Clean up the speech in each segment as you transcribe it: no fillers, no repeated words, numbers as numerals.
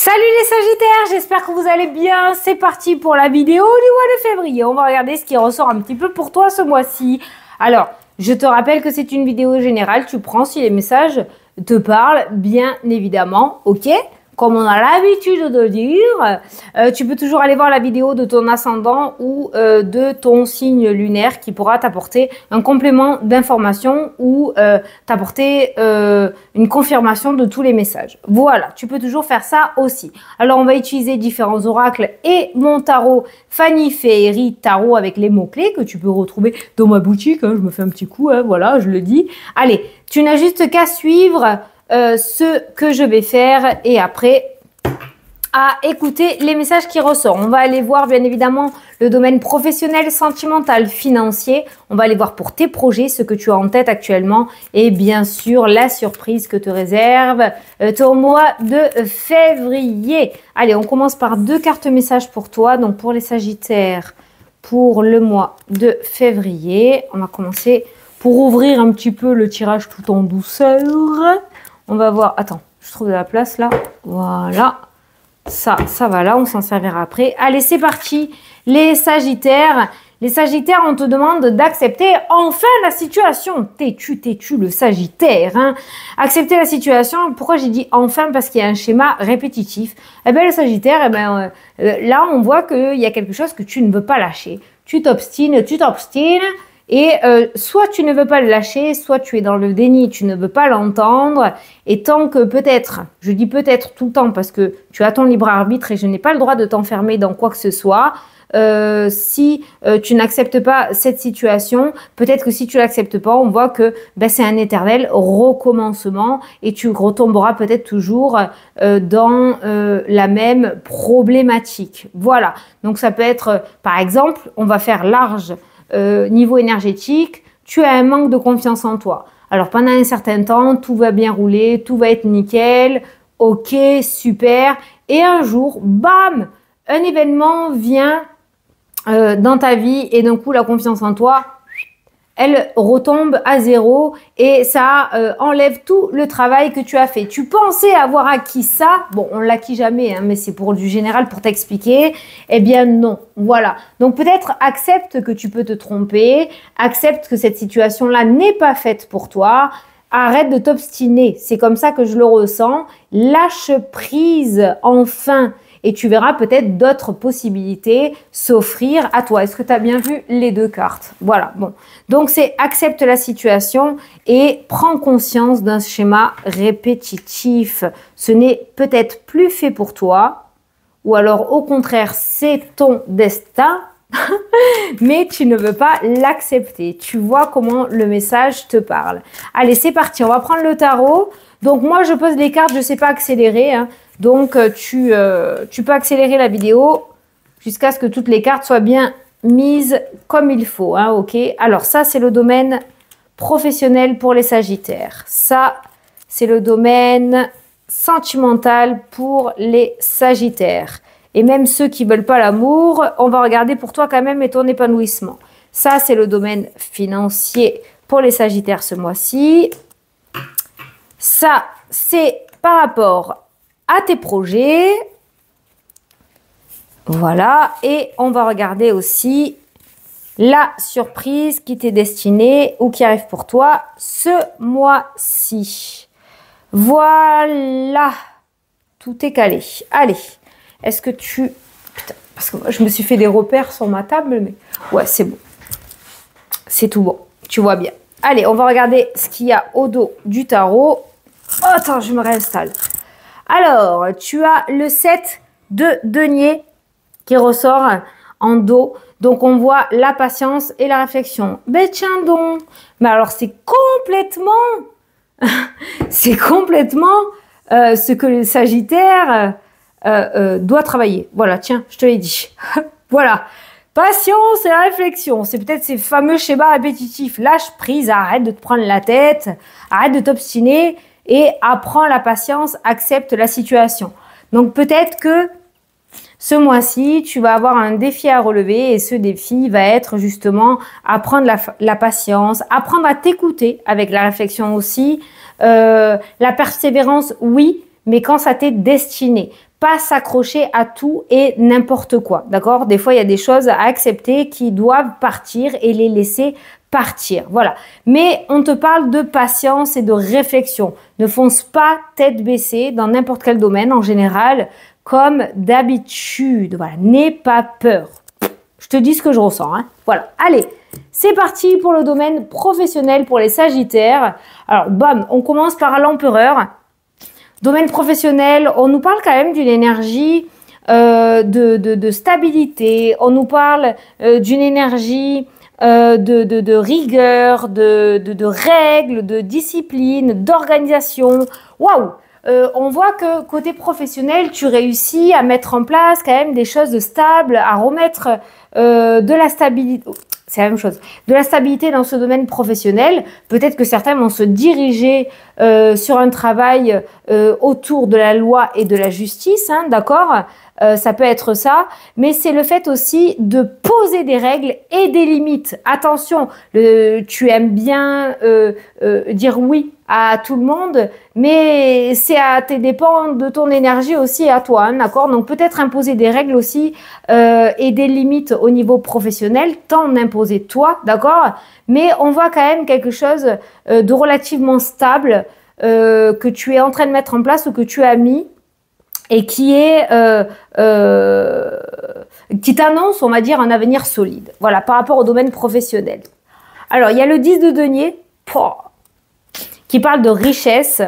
Salut les Sagittaires, j'espère que vous allez bien. C'est parti pour la vidéo du mois de février. On va regarder ce qui ressort un petit peu pour toi ce mois-ci. Alors, je te rappelle que c'est une vidéo générale. Tu prends si les messages te parlent, bien évidemment, ok ? Comme on a l'habitude de dire, tu peux toujours aller voir la vidéo de ton ascendant ou de ton signe lunaire qui pourra t'apporter un complément d'information ou t'apporter une confirmation de tous les messages. Voilà, tu peux toujours faire ça aussi. Alors, on va utiliser différents oracles et mon tarot Fanny Féerie Tarot avec les mots-clés que tu peux retrouver dans ma boutique. Hein, je me fais un petit coup, hein, voilà, je le dis. Allez, tu n'as juste qu'à suivre ce que je vais faire et après à écouter les messages qui ressortent. On va aller voir bien évidemment le domaine professionnel, sentimental, financier. On va aller voir pour tes projets, ce que tu as en tête actuellement et bien sûr la surprise que te réserve ton mois de février. Allez, on commence par deux cartes messages pour toi. Donc pour les Sagittaires, pour le mois de février, on va commencer pour ouvrir un petit peu le tirage tout en douceur. On va voir, attends, je trouve de la place là, voilà, ça va là, on s'en servira après. Allez, c'est parti, les Sagittaires, on te demande d'accepter enfin la situation. Têtu, le Sagittaire, hein. Accepter la situation, pourquoi j'ai dit enfin? Parce qu'il y a un schéma répétitif. Eh bien, le Sagittaire, eh ben, là, on voit qu'il y a quelque chose que tu ne veux pas lâcher. Tu t'obstines, et soit tu ne veux pas le lâcher, soit tu es dans le déni, tu ne veux pas l'entendre. Et tant que peut-être, je dis peut-être tout le temps parce que tu as ton libre arbitre et je n'ai pas le droit de t'enfermer dans quoi que ce soit. Si tu n'acceptes pas cette situation, peut-être que si tu l'acceptes pas, on voit que ben, c'est un éternel recommencement et tu retomberas peut-être toujours dans la même problématique. Voilà, donc ça peut être, par exemple, on va faire large. Niveau énergétique, tu as un manque de confiance en toi. Alors pendant un certain temps, tout va bien rouler, tout va être nickel, ok, super. Et un jour, bam, un événement vient dans ta vie et d'un coup, la confiance en toi, elle retombe à zéro et ça enlève tout le travail que tu as fait. Tu pensais avoir acquis ça, bon, on l'acquit jamais, hein, mais c'est pour du général pour t'expliquer. Eh bien non, voilà. Donc peut-être accepte que tu peux te tromper, accepte que cette situation-là n'est pas faite pour toi. Arrête de t'obstiner, c'est comme ça que je le ressens. Lâche prise enfin. Et tu verras peut-être d'autres possibilités s'offrir à toi. Est-ce que tu as bien vu les deux cartes? Voilà, bon. Donc, c'est accepte la situation et prends conscience d'un schéma répétitif. Ce n'est peut-être plus fait pour toi ou alors au contraire, c'est ton destin, mais tu ne veux pas l'accepter. Tu vois comment le message te parle. Allez, c'est parti, on va prendre le tarot. Donc, moi, je pose les cartes, je ne sais pas accélérer, hein. Donc, tu peux accélérer la vidéo jusqu'à ce que toutes les cartes soient bien mises comme il faut. Hein, ok. Alors, ça, c'est le domaine professionnel pour les Sagittaires. Ça, c'est le domaine sentimental pour les Sagittaires. Et même ceux qui ne veulent pas l'amour, on va regarder pour toi quand même et ton épanouissement. Ça, c'est le domaine financier pour les Sagittaires ce mois-ci. Ça, c'est par rapport à tes projets. Voilà. Et on va regarder aussi la surprise qui t'est destinée ou qui arrive pour toi ce mois-ci. Voilà. Tout est calé. Allez. Est-ce que tu... Putain, parce que moi, je me suis fait des repères sur ma table, mais... Ouais, c'est bon. C'est tout bon. Tu vois bien. Allez, on va regarder ce qu'il y a au dos du tarot. Oh, attends, je me réinstalle. Alors, tu as le 7 de denier qui ressort en dos. Donc, on voit la patience et la réflexion. Ben, tiens donc. Mais alors, c'est complètement ce que le Sagittaire doit travailler. Voilà, tiens, je te l'ai dit. Voilà. Patience et la réflexion. C'est peut-être ces fameux schémas répétitifs. Lâche prise, arrête de te prendre la tête, arrête de t'obstiner. Et apprends la patience, accepte la situation. Donc peut-être que ce mois-ci, tu vas avoir un défi à relever et ce défi va être justement apprendre la patience, apprendre à t'écouter avec la réflexion aussi, la persévérance, oui, mais quand ça t'est destiné. pas s'accrocher à tout et n'importe quoi, d'accord? Des fois, il y a des choses à accepter qui doivent partir et les laisser partir, voilà. Mais on te parle de patience et de réflexion. Ne fonce pas tête baissée dans n'importe quel domaine en général, comme d'habitude. Voilà, n'aie pas peur. Je te dis ce que je ressens, hein. Voilà, allez, c'est parti pour le domaine professionnel pour les Sagittaires. Alors, bam, on commence par l'empereur. Domaine professionnel, on nous parle quand même d'une énergie de stabilité, on nous parle d'une énergie de rigueur, de règles, de discipline, d'organisation. Waouh! On voit que côté professionnel, tu réussis à mettre en place quand même des choses stables, à remettre de la stabilité. C'est la même chose. De la stabilité dans ce domaine professionnel. Peut-être que certains vont se diriger sur un travail autour de la loi et de la justice, hein, d'accord? Ça peut être ça, mais c'est le fait aussi de poser des règles et des limites. Attention, tu aimes bien dire oui à tout le monde, mais c'est à tes dépens de ton énergie aussi à toi, hein, d'accord? Donc peut-être imposer des règles aussi et des limites au niveau professionnel, t'en imposer toi, d'accord? Mais on voit quand même quelque chose de relativement stable que tu es en train de mettre en place ou que tu as mis et qui t'annonce, on va dire, un avenir solide. Voilà, par rapport au domaine professionnel. Alors, il y a le 10 de denier, qui parle de richesse.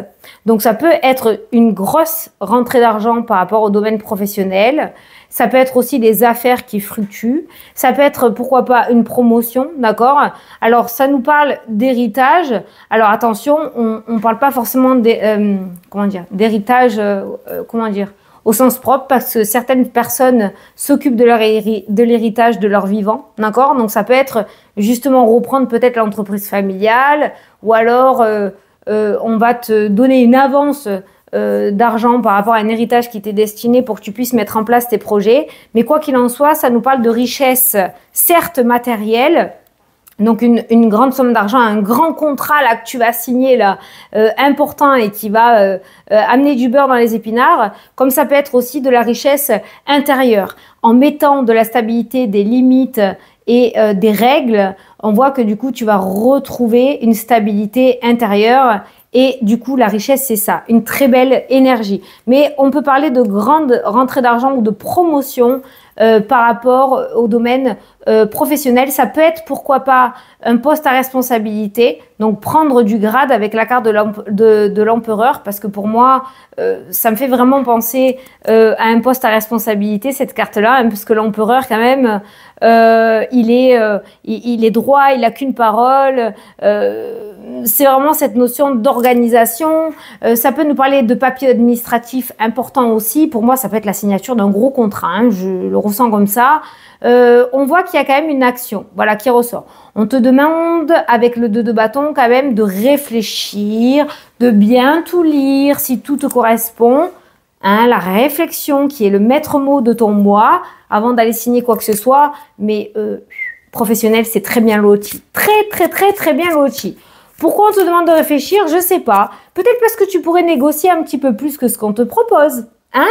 Donc, ça peut être une grosse rentrée d'argent par rapport au domaine professionnel. Ça peut être aussi des affaires qui fluctuent. Ça peut être, pourquoi pas, une promotion, d'accord? Alors, ça nous parle d'héritage. Alors, attention, on ne parle pas forcément d'héritage, au sens propre, parce que certaines personnes s'occupent de l'héritage de leur vivant, d'accord? Donc, ça peut être justement reprendre peut-être l'entreprise familiale, ou alors on va te donner une avance d'argent par rapport à un héritage qui t'est destiné pour que tu puisses mettre en place tes projets. Mais quoi qu'il en soit, ça nous parle de richesse, certes matérielle, donc une grande somme d'argent, un grand contrat là que tu vas signer là, important et qui va amener du beurre dans les épinards, comme ça peut être aussi de la richesse intérieure. En mettant de la stabilité, des limites et des règles, on voit que du coup tu vas retrouver une stabilité intérieure. Et du coup, la richesse, c'est ça, une très belle énergie. Mais on peut parler de grande rentrée d'argent ou de promotion par rapport au domaine professionnel. Ça peut être, pourquoi pas, un poste à responsabilité. Donc, prendre du grade avec la carte de l'empereur. Parce que pour moi, ça me fait vraiment penser à un poste à responsabilité, cette carte-là. Hein, parce que l'empereur, quand même, il est droit, il n'a qu'une parole. C'est vraiment cette notion d'organisation. Ça peut nous parler de papiers administratifs importants aussi. Pour moi, ça peut être la signature d'un gros contrat. Hein, je le ressens comme ça. On voit qu'il y a quand même une action, voilà, qui ressort. On te demande, avec le 2 de bâton, quand même de réfléchir, de bien tout lire, si tout te correspond. Hein, la réflexion qui est le maître mot de ton moi, avant d'aller signer quoi que ce soit. Mais professionnel, c'est très bien loti. Très bien loti. Pourquoi on te demande de réfléchir? Je sais pas. Peut-être parce que tu pourrais négocier un petit peu plus que ce qu'on te propose. Hein?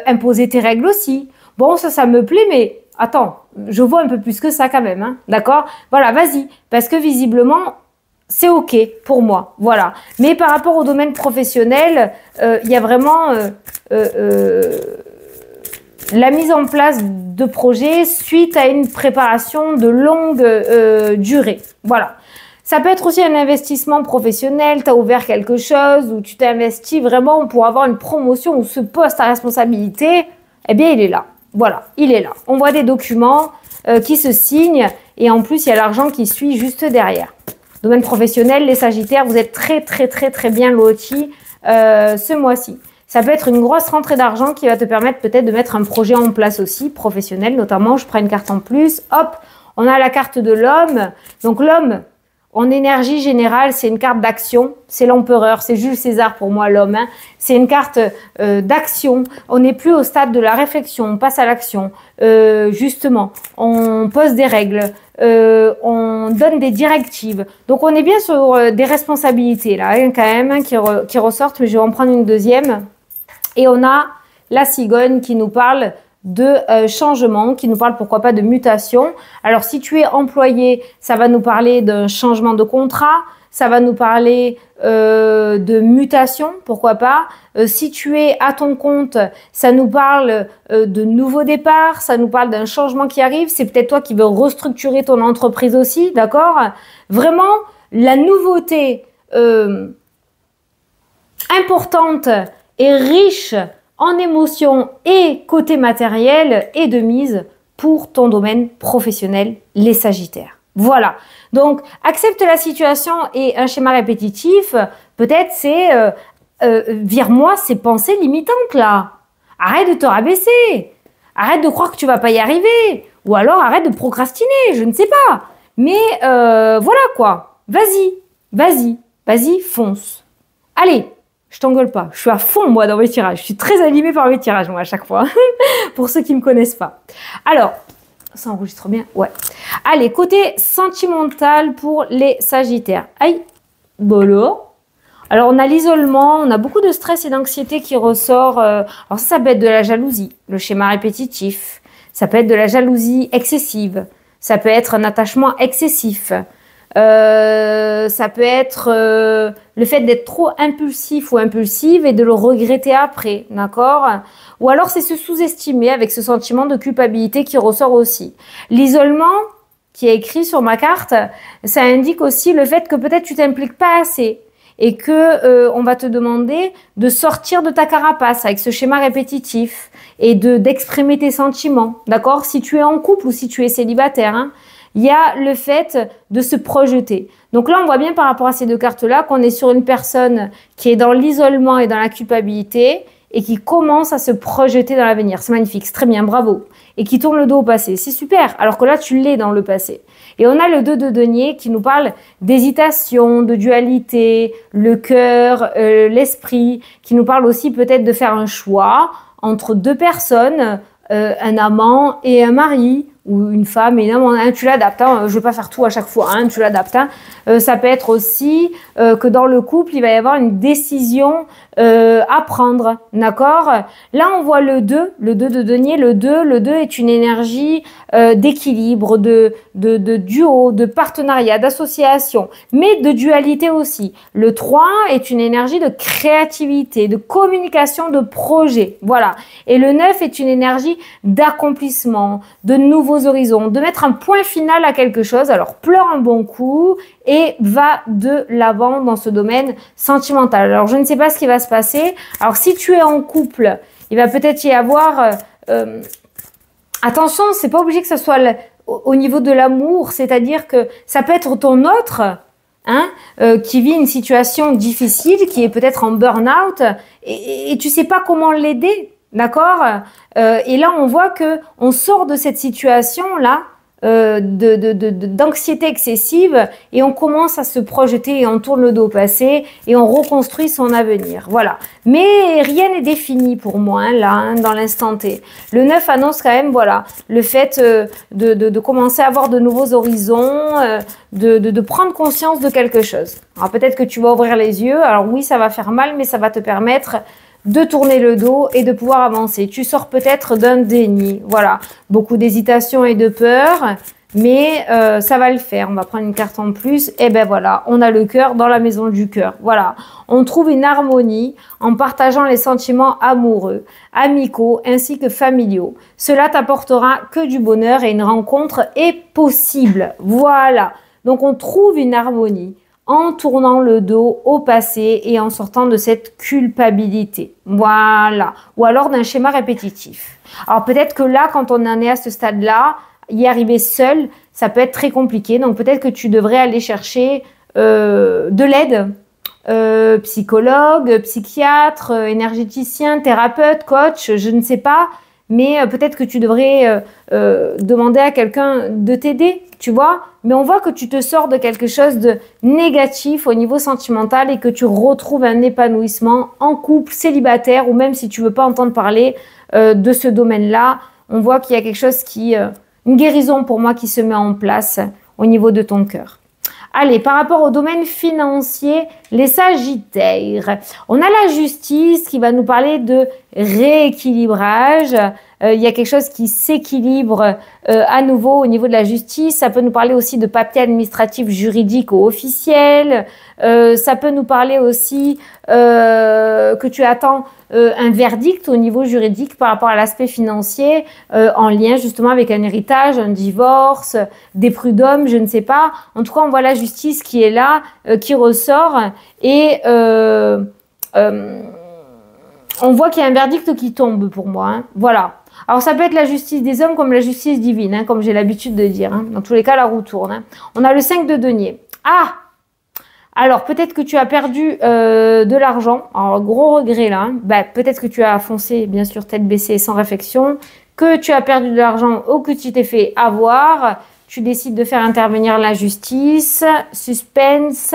Imposer tes règles aussi. Bon, ça me plaît, mais attends, je vois un peu plus que ça quand même. Hein? D'accord? Voilà, vas-y. Parce que visiblement, c'est OK pour moi. Voilà. Mais par rapport au domaine professionnel, il y a vraiment la mise en place de projets suite à une préparation de longue durée. Voilà. Ça peut être aussi un investissement professionnel, tu as ouvert quelque chose ou tu t'es investi vraiment pour avoir une promotion ou ce poste à responsabilité, eh bien il est là. Voilà, il est là. On voit des documents qui se signent et en plus il y a l'argent qui suit juste derrière. Domaine professionnel, les Sagittaires, vous êtes très bien lotis ce mois-ci. Ça peut être une grosse rentrée d'argent qui va te permettre peut-être de mettre un projet en place aussi, professionnel notamment. Je prends une carte en plus. Hop, on a la carte de l'homme. Donc l'homme, en énergie générale, c'est une carte d'action. C'est l'empereur, c'est Jules César pour moi, l'homme. Hein. C'est une carte d'action. On n'est plus au stade de la réflexion, on passe à l'action. Justement, on pose des règles, on donne des directives. Donc, on est bien sur des responsabilités, là, hein, quand même, hein, qui ressortent. Mais je vais en prendre une deuxième. Et on a la cigogne qui nous parle de changement, qui nous parle pourquoi pas de mutation. Alors si tu es employé, ça va nous parler d'un changement de contrat, ça va nous parler de mutation, pourquoi pas. Si tu es à ton compte, ça nous parle de nouveau départ, ça nous parle d'un changement qui arrive. C'est peut-être toi qui veux restructurer ton entreprise aussi, d'accord? Vraiment, la nouveauté importante et riche en émotions et côté matériel est de mise pour ton domaine professionnel, les Sagittaires. Voilà. Donc, accepte la situation et un schéma répétitif, peut-être c'est vire-moi ces pensées limitantes là. Arrête de te rabaisser. Arrête de croire que tu vas pas y arriver. Ou alors arrête de procrastiner, je ne sais pas. Mais voilà quoi. Vas-y, vas-y, vas-y, fonce. Allez. Je t'engueule pas. Je suis à fond, moi, dans mes tirages. Je suis très animée par mes tirages, moi, à chaque fois. Pour ceux qui me connaissent pas. Alors, ça enregistre bien? Ouais. Allez, côté sentimental pour les Sagittaires. Aïe, bolo. Alors, on a l'isolement, on a beaucoup de stress et d'anxiété qui ressort. Alors, ça peut être de la jalousie, le schéma répétitif. Ça peut être de la jalousie excessive. Ça peut être un attachement excessif. Ça peut être le fait d'être trop impulsif ou impulsive et de le regretter après, d'accord? Ou alors c'est se sous-estimer avec ce sentiment de culpabilité qui ressort aussi. L'isolement qui est écrit sur ma carte, ça indique aussi le fait que peut-être tu t'impliques pas assez et que on va te demander de sortir de ta carapace avec ce schéma répétitif et d'exprimer tes sentiments, d'accord? Si tu es en couple ou si tu es célibataire, hein, il y a le fait de se projeter. Donc là, on voit bien par rapport à ces deux cartes-là qu'on est sur une personne qui est dans l'isolement et dans la culpabilité et qui commence à se projeter dans l'avenir. C'est magnifique, c'est très bien, bravo. Et qui tourne le dos au passé, c'est super. Alors que là, tu l'es dans le passé. Et on a le 2 de denier qui nous parle d'hésitation, de dualité, le cœur, l'esprit, qui nous parle aussi peut-être de faire un choix entre deux personnes, un amant et un mari, ou une femme et un homme, hein, tu l'adaptes, hein, je ne vais pas faire tout à chaque fois, hein, tu l'adaptes. Hein. Ça peut être aussi que dans le couple, il va y avoir une décision à prendre, d'accord? Là, on voit le 2 de denier, le 2 est une énergie d'équilibre, de duo, de partenariat, d'association, mais de dualité aussi. Le 3 est une énergie de créativité, de communication, de projet, voilà. Et le 9 est une énergie d'accomplissement, de nouveaux horizons, de mettre un point final à quelque chose. Alors, pleure un bon coup et va de l'avant dans ce domaine sentimental. Alors, je ne sais pas ce qui va se passer. Alors, si tu es en couple, il va peut-être y avoir... attention, c'est pas obligé que ce soit au niveau de l'amour, c'est-à-dire que ça peut être ton autre, hein, qui vit une situation difficile, qui est peut-être en burn-out, et tu sais pas comment l'aider. D'accord? Et là, on voit que on sort de cette situation-là d'anxiété excessive et on commence à se projeter et on tourne le dos au passé et on reconstruit son avenir. Voilà. Mais rien n'est défini pour moi, hein, là, hein, dans l'instant T. Le 9 annonce quand même, voilà, le fait de commencer à avoir de nouveaux horizons, de prendre conscience de quelque chose. Alors peut-être que tu vas ouvrir les yeux. Alors oui, ça va faire mal, mais ça va te permettre de tourner le dos et de pouvoir avancer. Tu sors peut-être d'un déni, voilà, beaucoup d'hésitation et de peur, mais ça va le faire. On va prendre une carte en plus, et ben voilà, on a le cœur dans la maison du cœur, voilà. On trouve une harmonie en partageant les sentiments amoureux, amicaux ainsi que familiaux. Cela t'apportera que du bonheur et une rencontre est possible, voilà. Donc on trouve une harmonie en tournant le dos au passé et en sortant de cette culpabilité. Voilà. Ou alors d'un schéma répétitif. Alors peut-être que là, quand on en est à ce stade-là, y arriver seul, ça peut être très compliqué. Donc peut-être que tu devrais aller chercher de l'aide. Psychologue, psychiatre, énergéticien, thérapeute, coach, je ne sais pas. Mais peut-être que tu devrais demander à quelqu'un de t'aider, tu vois. Mais on voit que tu te sors de quelque chose de négatif au niveau sentimental et que tu retrouves un épanouissement en couple, célibataire, ou même si tu veux pas entendre parler de ce domaine-là. On voit qu'il y a quelque chose une guérison pour moi qui se met en place au niveau de ton cœur. Allez, par rapport au domaine financier, les Sagittaires, on a la justice qui va nous parler de rééquilibrage. Il y a quelque chose qui s'équilibre à nouveau au niveau de la justice. Ça peut nous parler aussi de papiers administratifs, juridiques ou officiels. Ça peut nous parler aussi que tu attends un verdict au niveau juridique par rapport à l'aspect financier en lien justement avec un héritage, un divorce, des prud'hommes, je ne sais pas. En tout cas, on voit la justice qui est là, qui ressort et on voit qu'il y a un verdict qui tombe pour moi. Hein. Voilà. Alors, ça peut être la justice des hommes comme la justice divine, hein, comme j'ai l'habitude de dire. Hein. Dans tous les cas, la roue tourne. Hein. On a le 5 de denier. Ah! Alors, peut-être que tu as perdu de l'argent. Alors, gros regret là. Hein. Bah, peut-être que tu as foncé, bien sûr, tête baissée, sans réflexion. Que tu as perdu de l'argent ou que tu t'es fait avoir. Tu décides de faire intervenir la justice. Suspense.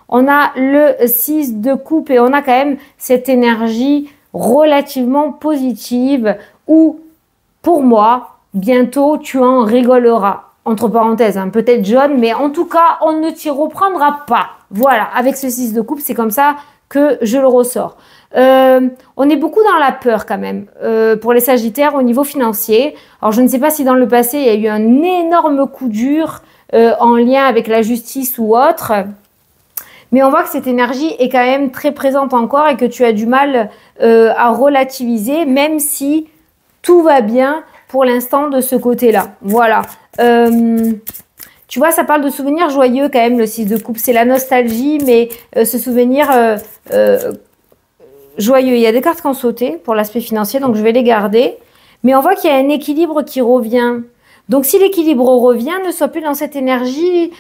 On a le 6 de coupe et on a quand même cette énergie relativement positive où, pour moi, bientôt, tu en rigoleras. Entre parenthèses, hein, peut-être jaune, mais en tout cas, on ne t'y reprendra pas. Voilà, avec ce 6 de coupe, c'est comme ça que je le ressors. On est beaucoup dans la peur quand même pour les Sagittaires au niveau financier. Alors, je ne sais pas si dans le passé, il y a eu un énorme coup dur en lien avec la justice ou autre. Mais on voit que cette énergie est quand même très présente encore et que tu as du mal à relativiser, même si tout va bien pour l'instant de ce côté-là. Voilà. Tu vois, ça parle de souvenirs joyeux quand même, le 6 de coupe. C'est la nostalgie, mais ce souvenir joyeux. Il y a des cartes qui ont sauté pour l'aspect financier, donc je vais les garder. Mais on voit qu'il y a un équilibre qui revient. Donc si l'équilibre revient, ne sois plus dans cette énergie...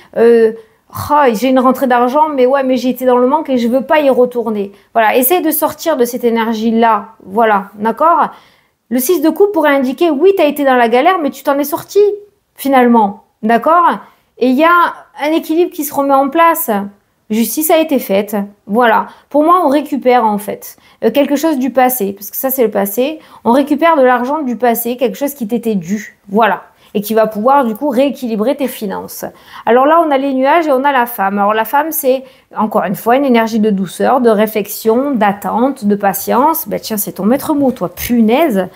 Oh, j'ai une rentrée d'argent, mais ouais, mais j'ai été dans le manque et je veux pas y retourner. Voilà, essaye de sortir de cette énergie-là. Voilà, d'accord? Le 6 de coupe pourrait indiquer, oui, tu as été dans la galère, mais tu t'en es sorti, finalement. D'accord? Et il y a un équilibre qui se remet en place. Justice a été faite. Voilà. Pour moi, on récupère, en fait, quelque chose du passé, parce que ça, c'est le passé. On récupère de l'argent du passé, quelque chose qui t'était dû. Voilà. Et qui va pouvoir du coup rééquilibrer tes finances. Alors là, on a les nuages et on a la femme. Alors la femme, c'est encore une fois une énergie de douceur, de réflexion, d'attente, de patience. Ben tiens, c'est ton maître mot, toi, punaise.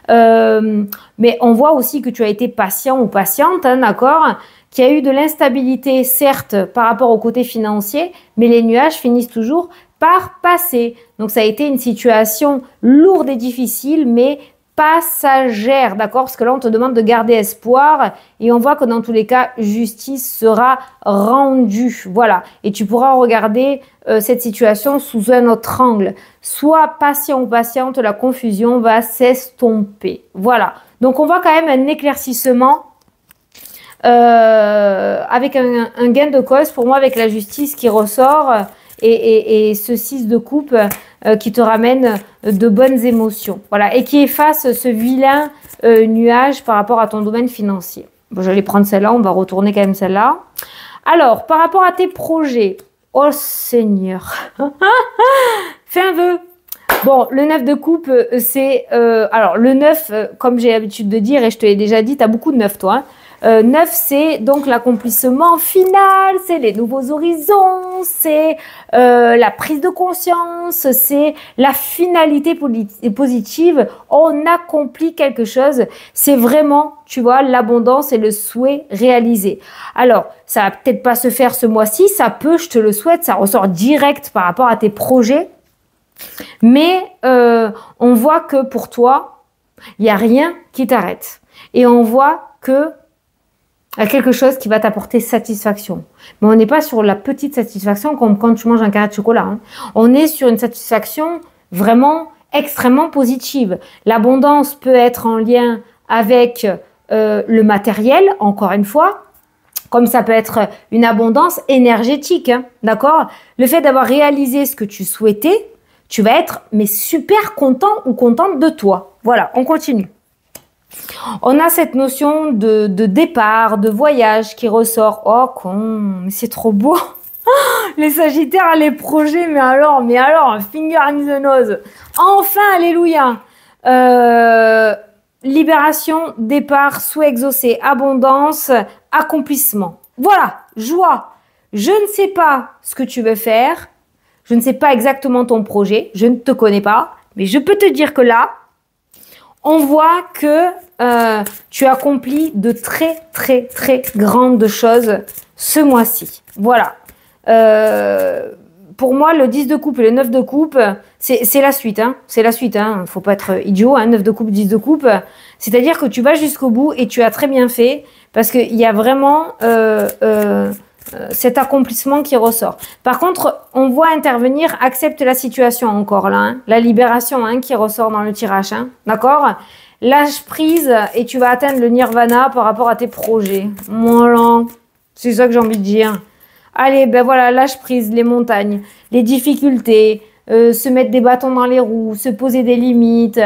Mais on voit aussi que tu as été patient ou patiente, hein, d'accord, qu'il y a eu de l'instabilité, certes, par rapport au côté financier, mais les nuages finissent toujours par passer. Donc ça a été une situation lourde et difficile, mais passagère, d'accord? Parce que là, on te demande de garder espoir et on voit que dans tous les cas, justice sera rendue. Voilà. Et tu pourras regarder cette situation sous un autre angle. Sois patient ou patiente, la confusion va s'estomper. Voilà. Donc, on voit quand même un éclaircissement avec un gain de cause pour moi avec la justice qui ressort et ce 6 de coupe qui te ramène de bonnes émotions. Voilà, et qui efface ce vilain nuage par rapport à ton domaine financier. Bon, je vais prendre celle-là, on va retourner quand même celle-là. Alors, par rapport à tes projets, oh Seigneur, fais un vœu. Bon, le 9 de coupe, c'est... alors, le 9, comme j'ai l'habitude de dire, et je te l'ai déjà dit, tu as beaucoup de 9, toi, hein. 9, c'est donc l'accomplissement final, c'est les nouveaux horizons, c'est la prise de conscience, c'est la finalité positive. On accomplit quelque chose. C'est vraiment, tu vois, l'abondance et le souhait réalisé. Alors, ça va peut-être pas se faire ce mois-ci, ça peut, je te le souhaite, ça ressort direct par rapport à tes projets. Mais on voit que pour toi, il n'y a rien qui t'arrête. Et on voit que à quelque chose qui va t'apporter satisfaction. Mais on n'est pas sur la petite satisfaction comme quand tu manges un carré de chocolat. Hein. On est sur une satisfaction vraiment extrêmement positive. L'abondance peut être en lien avec le matériel, encore une fois, comme ça peut être une abondance énergétique. Hein, d'accord? Le fait d'avoir réalisé ce que tu souhaitais, tu vas être mais super content ou contente de toi. Voilà, on continue. On a cette notion de départ, de voyage qui ressort. Oh con, mais c'est trop beau. Les Sagittaires, les projets, mais alors, finger in the nose. Enfin, alléluia. Libération, départ, souhait exaucé, abondance, accomplissement. Voilà, joie. Je ne sais pas ce que tu veux faire. Je ne sais pas exactement ton projet. Je ne te connais pas. Mais je peux te dire que là, on voit que tu accomplis de très, très, très grandes choses ce mois-ci. Voilà. Pour moi, le 10 de coupe et le 9 de coupe, c'est la suite. Hein. C'est la suite. Hein. Faut pas être idiot. Hein. 9 de coupe, 10 de coupe. C'est-à-dire que tu vas jusqu'au bout et tu as très bien fait parce qu'il y a vraiment cet accomplissement qui ressort. Par contre, on voit intervenir, accepte la situation encore là. Hein. La libération hein, qui ressort dans le tirage. Hein. D'accord ? Lâche prise et tu vas atteindre le nirvana par rapport à tes projets. Voilà. C'est ça que j'ai envie de dire. Allez, ben voilà, lâche prise, les montagnes, les difficultés, se mettre des bâtons dans les roues, se poser des limites,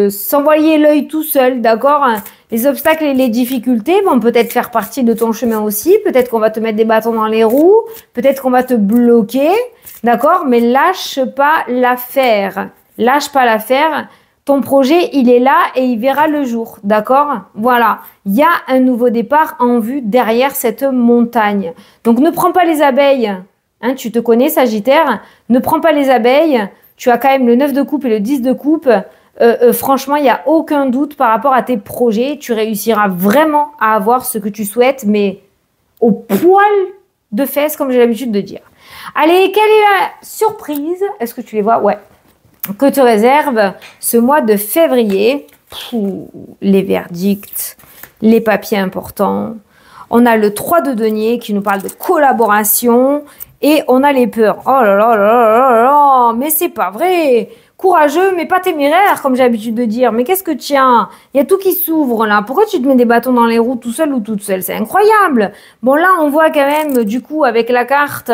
s'envoyer l'œil tout seul, d'accord? Les obstacles et les difficultés vont peut-être faire partie de ton chemin aussi. Peut-être qu'on va te mettre des bâtons dans les roues, peut-être qu'on va te bloquer, d'accord? Mais lâche pas l'affaire. Lâche pas l'affaire. Ton projet, il est là et il verra le jour, d'accord? Voilà, il y a un nouveau départ en vue derrière cette montagne. Donc, ne prends pas les abeilles, hein, tu te connais, Sagittaire, ne prends pas les abeilles, tu as quand même le 9 de coupe et le 10 de coupe. Franchement, il n'y a aucun doute par rapport à tes projets, tu réussiras vraiment à avoir ce que tu souhaites, mais au poil de fesses, comme j'ai l'habitude de dire. Allez, quelle est la surprise? Est-ce que tu les vois? Ouais. Que te réserve ce mois de février? Les verdicts, les papiers importants. On a le 3 de denier qui nous parle de collaboration et on a les peurs. Oh là là là là là là, mais c'est pas vrai. Courageux, mais pas téméraire, comme j'ai l'habitude de dire. Mais qu'est-ce que tiens? Il y a tout qui s'ouvre là. Pourquoi tu te mets des bâtons dans les roues tout seul ou toute seule? C'est incroyable. Bon là, on voit quand même, du coup, avec la carte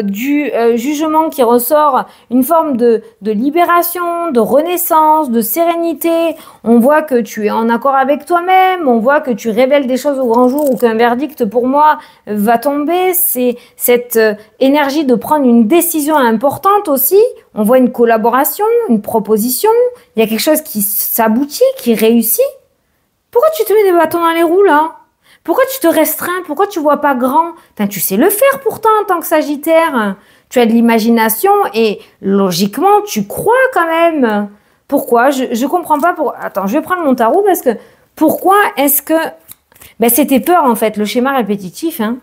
du jugement qui ressort, une forme de libération, de renaissance, de sérénité. On voit que tu es en accord avec toi-même, on voit que tu révèles des choses au grand jour ou qu'un verdict pour moi va tomber. C'est cette énergie de prendre une décision importante aussi. On voit une collaboration, une proposition, il y a quelque chose qui s'aboutit, qui réussit. Pourquoi tu te mets des bâtons dans les roues là? Pourquoi tu te restreins? Pourquoi tu vois pas grand? Putain, tu sais le faire pourtant en tant que Sagittaire. Tu as de l'imagination et logiquement, tu crois quand même. Pourquoi? Je comprends pas. Attends, je vais prendre mon tarot parce que pourquoi est-ce que... Ben, c'est tes peurs en fait, le schéma répétitif. Hein.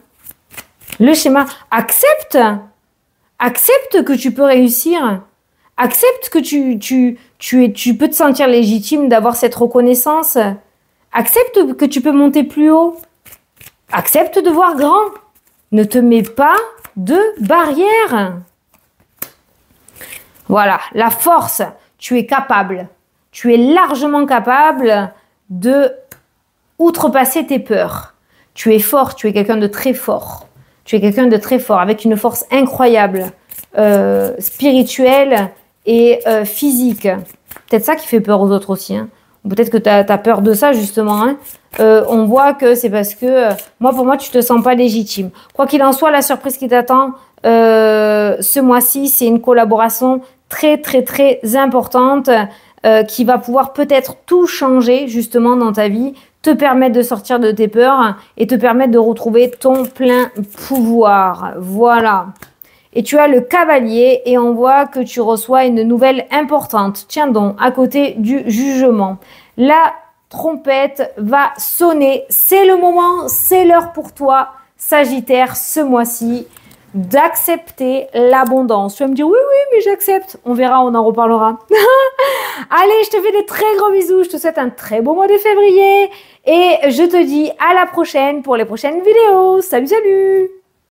Le schéma... Accepte. Accepte que tu peux réussir. Accepte que tu peux te sentir légitime d'avoir cette reconnaissance. Accepte que tu peux monter plus haut. Accepte de voir grand. Ne te mets pas de barrière. Voilà, la force, tu es capable. Tu es largement capable de outrepasser tes peurs. Tu es fort, tu es quelqu'un de très fort. Tu es quelqu'un de très fort, avec une force incroyable, spirituelle et physique. Peut-être ça qui fait peur aux autres aussi, hein. Peut-être que tu as peur de ça, justement. Hein. On voit que c'est parce que, pour moi, tu te sens pas légitime. Quoi qu'il en soit, la surprise qui t'attend ce mois-ci, c'est une collaboration très, très, très importante qui va pouvoir peut-être tout changer, justement, dans ta vie, te permettre de sortir de tes peurs et te permettre de retrouver ton plein pouvoir. Voilà. Et tu as le cavalier et on voit que tu reçois une nouvelle importante. Tiens donc, à côté du jugement. La trompette va sonner. C'est le moment, c'est l'heure pour toi, Sagittaire, ce mois-ci, d'accepter l'abondance. Tu vas me dire, oui, mais j'accepte. On verra, on en reparlera. Allez, je te fais de très gros bisous. Je te souhaite un très beau mois de février. Et je te dis à la prochaine pour les prochaines vidéos. Salut, salut!